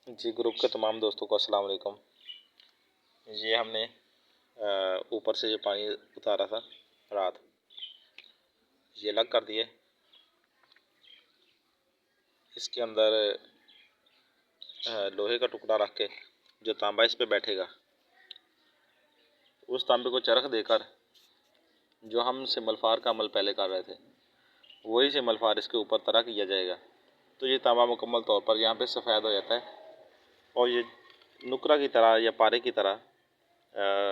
जी, group के तमाम दोस्तों को अस्सलाम वालेकुम। ये हमने ऊपर से जो पानी उतारा था रात, ये अलग कर दिए। इसके अंदर लोहे का टुकड़ा रख के जो तांबा इस पे बैठेगा, उस तांबे को चरख देकर जो हम सिमलफार का अमल पहले कर रहे थे, वही सिमलफार इसके ऊपर तरह किया जाएगा। तो ये तांबा मुकम्मल तौर पर यहाँ पे सफ़ेद हो जाता है और ये नुकरा की तरह या पारे की तरह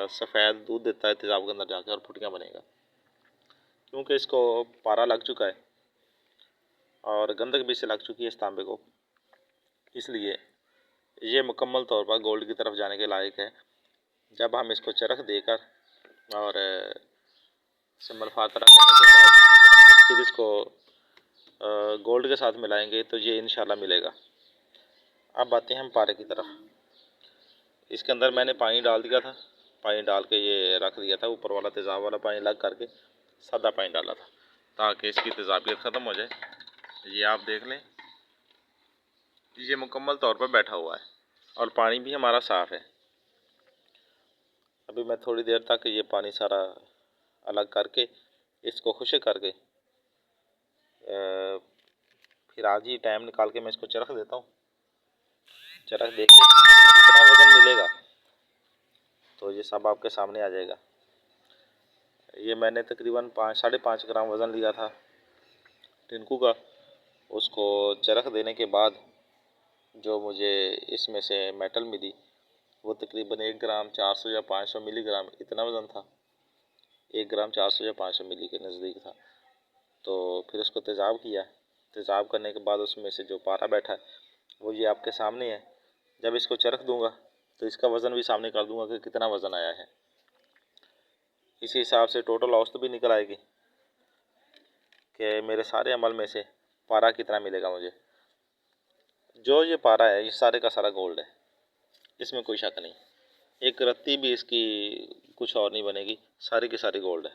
सफ़ेद दूध देता है तेज़ाब के अंदर जाकर और फुटियाँ बनेगा। क्योंकि इसको पारा लग चुका है और गंधक भी से लग चुकी है इस तांबे को, इसलिए ये मुकम्मल तौर पर गोल्ड की तरफ जाने के लायक है। जब हम इसको चरख देकर और सिमलफार तरह करने के बाद फिर इसको गोल्ड के साथ मिलाएंगे तो ये इंशाल्लाह मिलेगा। अब आते हैं हम पारे की तरफ। इसके अंदर मैंने पानी डाल दिया था, पानी डाल के ये रख दिया था। ऊपर वाला तेज़ाब वाला पानी अलग करके सादा पानी डाला था ताकि इसकी तेज़ाबियत ख़त्म हो जाए। ये आप देख लें, ये मुकम्मल तौर पर बैठा हुआ है और पानी भी हमारा साफ़ है। अभी मैं थोड़ी देर तक ये पानी सारा अलग करके इसको खुश्क करके फिर आज ही टाइम निकाल के मैं इसको चरख देता हूँ। चरख देख के जितना वज़न मिलेगा तो ये सब आपके सामने आ जाएगा। ये मैंने तकरीबन 5-5.5 ग्राम वज़न लिया था टिनकू का। उसको चरख देने के बाद जो मुझे इसमें से मेटल मिली वो तकरीबन 1 ग्राम 400 या 500 मिलीग्राम इतना वज़न था। 1 ग्राम 400 या 500 मिली के नज़दीक था। तो फिर उसको तेज़ाब किया। तेज़ाब करने के बाद उसमें से जो पारा बैठा है वो ये आपके सामने है। जब इसको चरख दूंगा तो इसका वज़न भी सामने कर दूंगा कि कितना वज़न आया है। इसी हिसाब से टोटल औसत भी निकल आएगी कि मेरे सारे अमल में से पारा कितना मिलेगा मुझे। जो ये पारा है ये सारे का सारा गोल्ड है, इसमें कोई शक नहीं। एक रत्ती भी इसकी कुछ और नहीं बनेगी, सारी की सारी गोल्ड है।